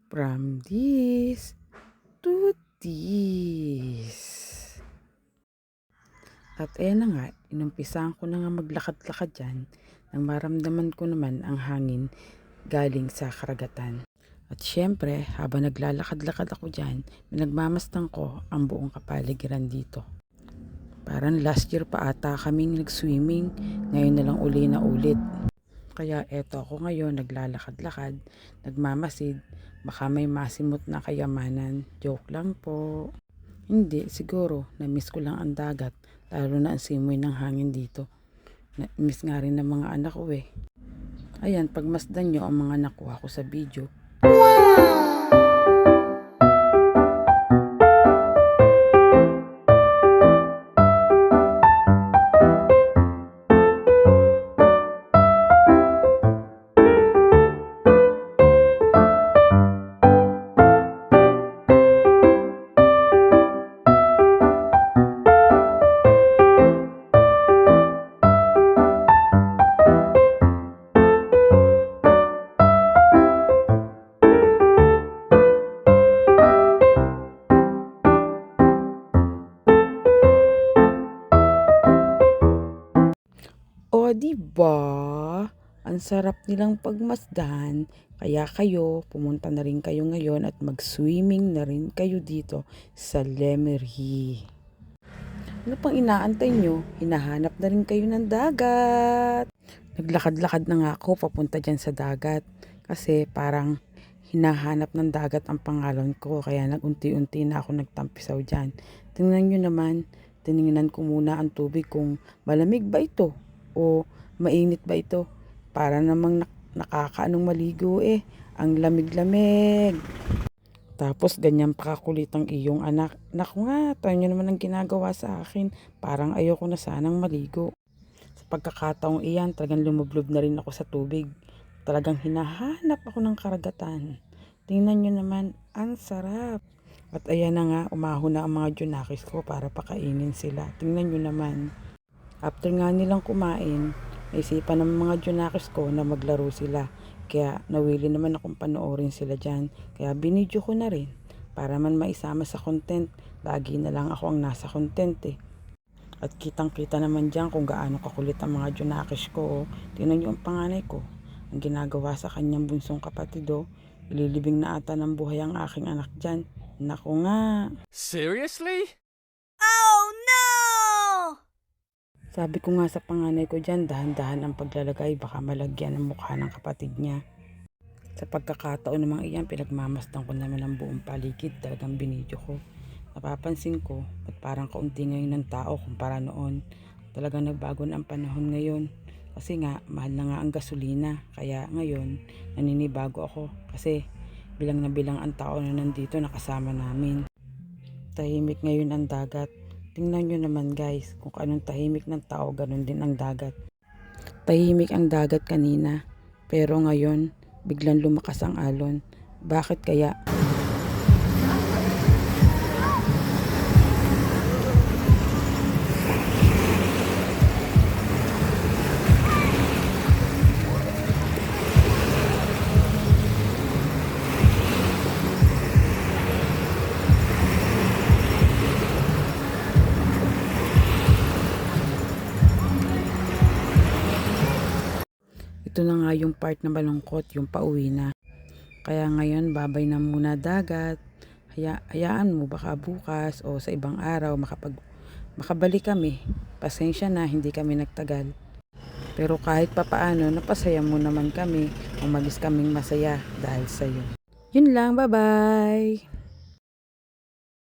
From this to this. At ayan na nga, inumpisahan ko na nga maglakad-lakad dyan nang maramdaman ko naman ang hangin galing sa karagatan. At syempre, habang naglalakad-lakad ako dyan, nagmamasdan ko ang buong kapaligiran dito. Parang last year pa ata kaming nag-swimming, ngayon na lang uli na ulit. Kaya eto ako ngayon naglalakad-lakad, nagmamasid, baka may masimot na kayamanan. Joke lang po. Hindi, siguro, na-miss ko lang ang dagat, lalo na ang simoy ng hangin dito. Na-miss nga rin ng mga anak ko eh. Ayan, pagmasdan nyo ang mga nakuha ko sa video. O, diba? Ang sarap nilang pagmasdan. Kaya kayo, pumunta na rin kayo ngayon at mag-swimming na rin kayo dito sa Lemery. Ano pang inaantay nyo? Hinahanap na rin kayo ng dagat. Naglakad-lakad na nga ako papunta dyan sa dagat. Kasi parang hinahanap ng dagat ang pangalan ko. Kaya nagunti-unti na ako nagtampisaw dyan. Tingnan nyo naman, tinignan ko muna ang tubig kung malamig ba ito o mainit ba ito. Para namang nakakaanong maligo eh. Ang lamig-lamig. Tapos ganyan pakakulit ang iyong anak. Naku nga, tayo nyo naman ang ginagawa sa akin. Parang ayoko na sanang maligo. Sa pagkakataong iyan, talagang lumublob na rin ako sa tubig. Talagang hinahanap ako ng karagatan. Tingnan nyo naman, ang sarap. At ayan na nga, umahon na ang mga junakis ko para pakainin sila. Tingnan nyo naman. After nga nilang kumain, naisipan ng mga junakis ko na maglaro sila. Kaya nawili naman akong panoorin sila dyan. Kaya binidyo ko na rin para man maisama sa content. Lagi na lang ako ang nasa content eh. At kitang-kita naman dyan kung gaano kakulit ang mga junakis ko. Tingnan nyo ang panganay ko. Ang ginagawa sa kanyang bunsong kapatid ililibing na ata ng buhay ang aking anak dyan. Naku nga. Seriously? Oh no! Sabi ko nga sa panganay ko dyan, dahan-dahan ang paglalagay, baka malagyan ang mukha ng kapatid niya. Sa pagkakataon namang iyan, pinagmamasdan ko naman ang buong paligid, talagang binidyo ko. Napapansin ko, at parang kaunti ngayon ng tao kumpara noon. Talagang nagbago na ang panahon ngayon. Kasi nga, mahal na nga ang gasolina. Kaya ngayon, naninibago ako. Kasi bilang na bilang ang tao na nandito nakasama namin. Tahimik ngayon ang dagat. Tingnan nyo naman guys, kung anong tahimik ng tao, ganun din ang dagat. Tahimik ang dagat kanina, pero ngayon, biglang lumakas ang alon. Bakit kaya? Ito na nga yung part na malungkot, yung pauwi na. Kaya ngayon, babay na muna dagat. Hayaan mo, baka bukas o sa ibang araw makabalik kami. Pasensya na, hindi kami nagtagal. Pero kahit papaano, napasaya mo naman kami. Umalis kaming masaya dahil sa'yo. Yun lang, bye-bye!